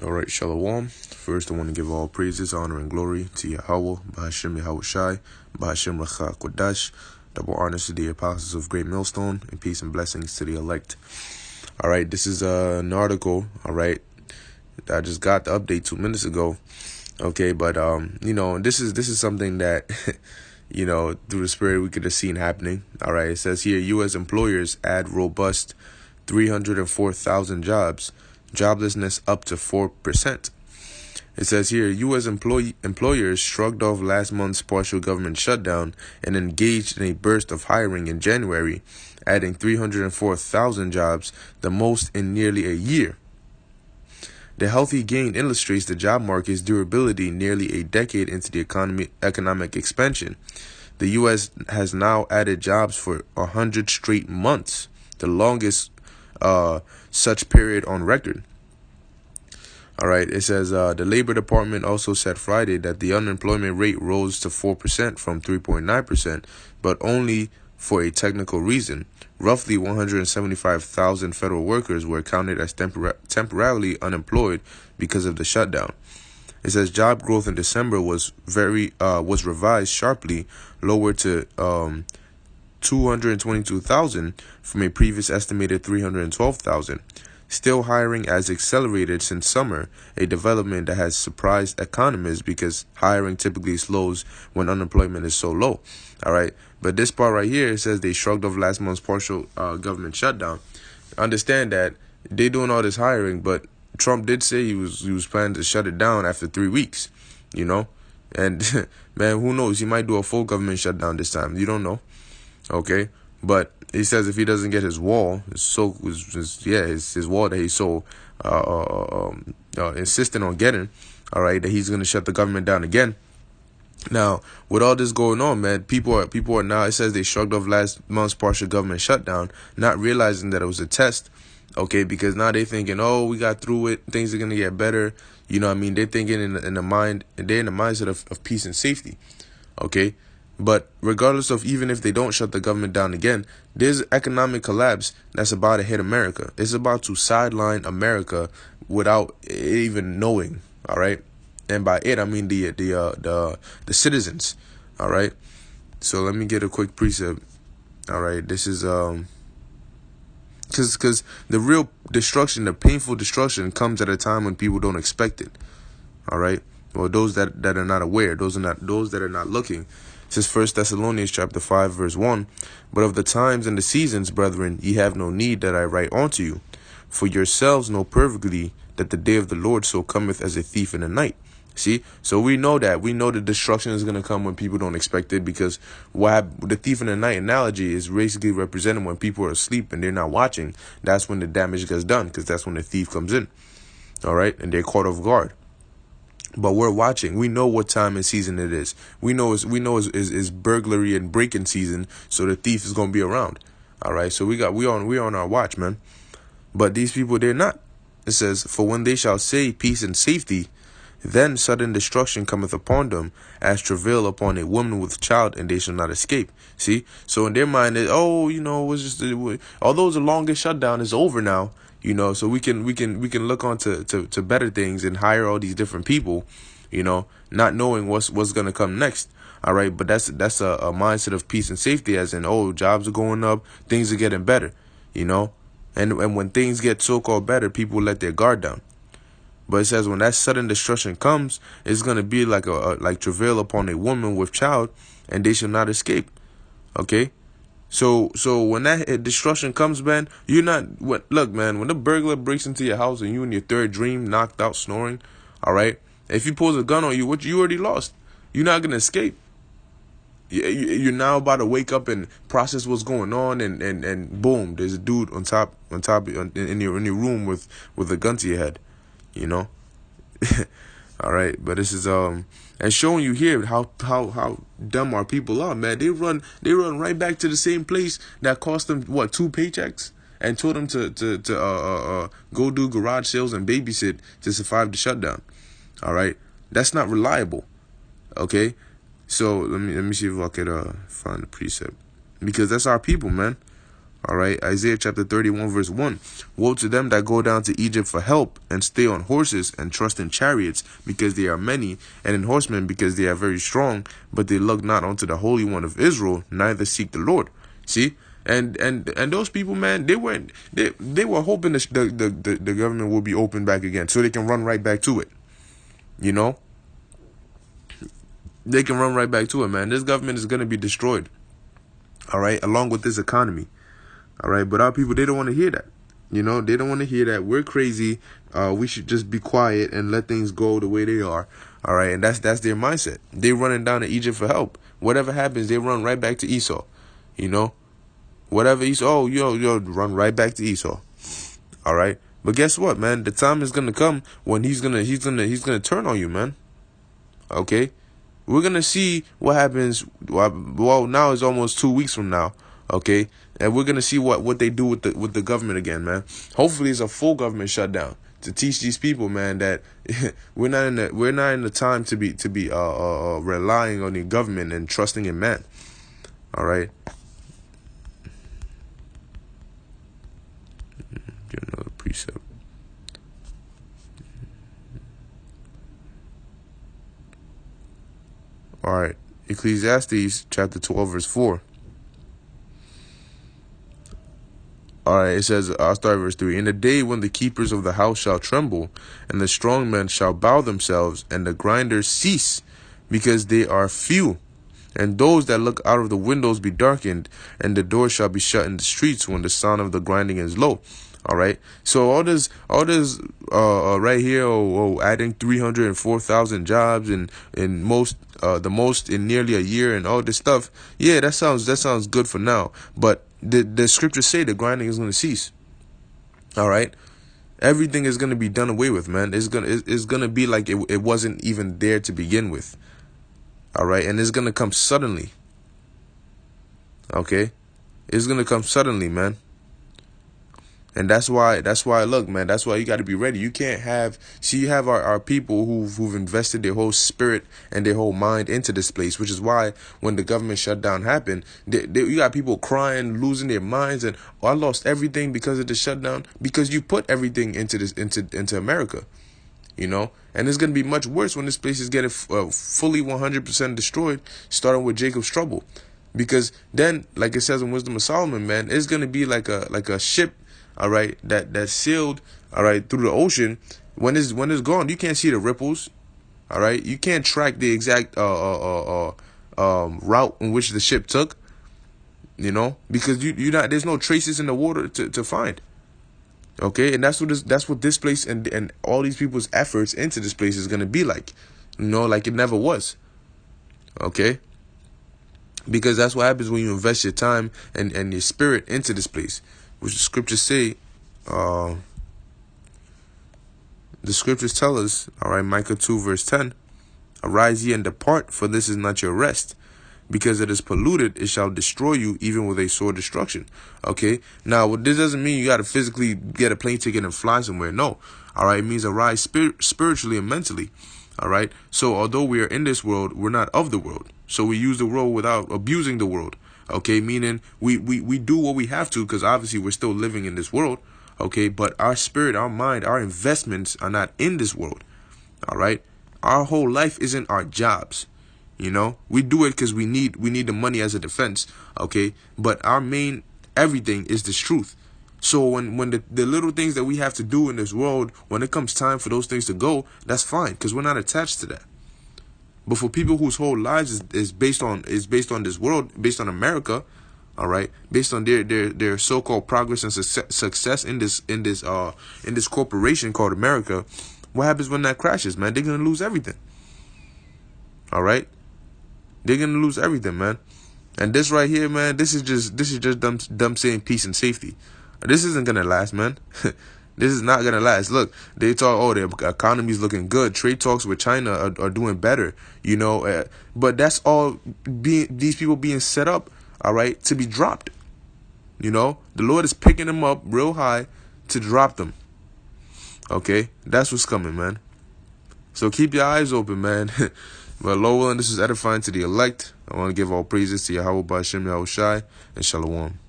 All right, Shalom. First, I want to give all praises, honor, and glory to Yahweh, Bahashem Yahweh Shai, Bahashem Racha Kodash. Double honors to the apostles of Great Millstone, and peace and blessings to the elect. All right, this is an article. All right, I just got the update 2 minutes ago. Okay, but this is something that through the spirit we could have seen happening. All right, it says here, U.S. employers add robust 304,000 jobs. Joblessness up to 4%. It says here, U.S. employers shrugged off last month's partial government shutdown and engaged in a burst of hiring in January, adding 304,000 jobs, the most in nearly a year. The healthy gain illustrates the job market's durability nearly a decade into the economic expansion. The U.S. has now added jobs for 100 straight months, the longest such period on record. All right, it says the Labor Department also said Friday that the unemployment rate rose to 4% from 3.9%, but only for a technical reason. Roughly 175,000 federal workers were counted as temporarily unemployed because of the shutdown. It says job growth in December was revised sharply lower to 222,000 from a previous estimated 312,000. Still, hiring has accelerated since summer, a development that has surprised economists because hiring typically slows when unemployment is so low. All right, but this part right here, it says they shrugged off last month's partial government shutdown. Understand that they're doing all this hiring, but Trump did say he was planning to shut it down after 3 weeks. And man, who knows? He might do a full government shutdown this time. You don't know. Okay, but he says if he doesn't get his wall, his wall that he's so insistent on getting, all right, that he's gonna shut the government down again. Now, with all this going on, man, people are now. It says they shrugged off last month's partial government shutdown, not realizing that it was a test. Okay, because now they're thinking, oh, we got through it, things are gonna get better. They're thinking they're in the mindset of peace and safety. Okay. But regardless of even if they don't shut the government down again, there's economic collapse that's about to hit America. It's about to sideline America without even knowing. All right, and by it I mean the citizens. All right. So let me get a quick precept. All right, this is because the real destruction, the painful destruction, comes at a time when people don't expect it. All right. Well, those that are not aware, those that are not looking. It says 1 Thessalonians chapter 5, verse 1, but of the times and the seasons, brethren, ye have no need that I write unto you. For yourselves know perfectly that the day of the Lord so cometh as a thief in the night. See? So we know that. We know the destruction is going to come when people don't expect it, because the thief in the night analogy is basically representing when people are asleep and they're not watching. That's when the damage gets done, because that's when the thief comes in. All right? And they're caught off guard. But we're watching. We know what time and season it is. We know it's burglary and break-in season, so the thief is gonna be around. All right, so we on our watch, man. But these people, they're not. It says, for when they shall say peace and safety, then sudden destruction cometh upon them, as travail upon a woman with child, and they shall not escape. See, so in their mind, although the longest shutdown is over now. So we can look on to better things and hire all these different people, not knowing what's gonna come next. All right, but that's a mindset of peace and safety, as in, jobs are going up, things are getting better, and when things get so-called better, people let their guard down. But it says when that sudden destruction comes, it's gonna be like travail upon a woman with child, and they shall not escape. Okay. So when that destruction comes, man, look, man, when the burglar breaks into your house and you in your third dream, knocked out, snoring, all right, if he pulls a gun on you, you already lost. You're not going to escape. You're now about to wake up and process what's going on, and boom, there's a dude on top in your room with a gun to your head, All right, but this is and showing you here how dumb our people are, man. They run right back to the same place that cost them 2 paychecks, and told them to go do garage sales and babysit to survive the shutdown. All right, that's not reliable. Okay, so let me see if I could find the precept, because that's our people, man. All right, Isaiah chapter 31 verse 1. Woe to them that go down to Egypt for help, and stay on horses, and trust in chariots, because they are many, and in horsemen, because they are very strong, but they look not unto the Holy One of Israel, neither seek the Lord. See? And those people, man, they were hoping the government will be open back again, so they can run right back to it. You know? They can run right back to it, man. This government is gonna be destroyed. All right, along with this economy. All right, but our people, they don't want to hear that. You know, they don't want to hear that. We're crazy. We should just be quiet and let things go the way they are. All right, and that's their mindset. They running down to Egypt for help. Whatever happens, they run right back to Esau. You know, whatever Esau, oh, yo, run right back to Esau. All right, but guess what, man? The time is gonna come when he's gonna turn on you, man. Okay, we're gonna see what happens. Well, now it's almost 2 weeks from now. Okay, and we're gonna see what they do with the government again, man. Hopefully, it's a full government shutdown to teach these people, man, that we're not in the time to be relying on the government and trusting in man. All right. Get another precept. All right, Ecclesiastes chapter 12 verse 4. All right, it says, I'll start verse 3. In the day when the keepers of the house shall tremble, and the strong men shall bow themselves, and the grinders cease, because they are few, and those that look out of the windows be darkened, and the doors shall be shut in the streets when the sound of the grinding is low. All right, so all this right here, adding 304,000 jobs and the most in nearly a year and all this stuff. Yeah, that sounds good for now, but the scriptures say the grinding is going to cease. All right, everything is going to be done away with, man. It's gonna be like it wasn't even there to begin with. All right, and it's gonna come suddenly. Okay, it's gonna come suddenly, man. And that's why, look, man, that's why you got to be ready. You can't you have our people who've invested their whole spirit and their whole mind into this place, which is why when the government shutdown happened, you got people crying, losing their minds, and I lost everything because of the shutdown, because you put everything into America, you know. And it's going to be much worse when this place is getting fully 100% destroyed, starting with Jacob's trouble. Because then, like it says in Wisdom of Solomon, man, it's going to be like a ship, all right, that sailed, all right, through the ocean. When it's gone, you can't see the ripples, all right. You can't track the exact route in which the ship took, you know, because there's no traces in the water to find. Okay, and that's what this place and all these people's efforts into this place is gonna be like, you know, like it never was. Okay, because that's what happens when you invest your time and your spirit into this place. Which the scriptures say, the scriptures tell us, all right, Micah 2 verse 10, arise ye and depart, for this is not your rest. Because it is polluted, it shall destroy you, even with a sore destruction. Okay, now this doesn't mean you got to physically get a plane ticket and fly somewhere. No, all right, it means arise spiritually and mentally. All right, so although we are in this world, we're not of the world. So we use the world without abusing the world. Okay, meaning we do what we have to, because obviously we're still living in this world. Okay, but our spirit, our mind, our investments are not in this world. All right, our whole life isn't our jobs. You know, we do it because we need the money as a defense. Okay, but our main everything is this truth. So when the little things that we have to do in this world, when it comes time for those things to go, that's fine, because we're not attached to that. But for people whose whole lives is based on this world, based on America, all right, based on their so-called progress and success in this corporation called America, what happens when that crashes, man? They're gonna lose everything. All right, they're gonna lose everything, man. And this right here, man, this is just them saying peace and safety. This isn't gonna last, man. This is not gonna last. Look, they talk, oh, the economy's looking good. Trade talks with China are doing better, you know. But that's all these people being set up, all right, to be dropped. You know, the Lord is picking them up real high to drop them. Okay, that's what's coming, man. So keep your eyes open, man. But Lord willing, this is edifying to the elect. I want to give all praises to Yahweh Ba'Shem Yahushai and Shalom.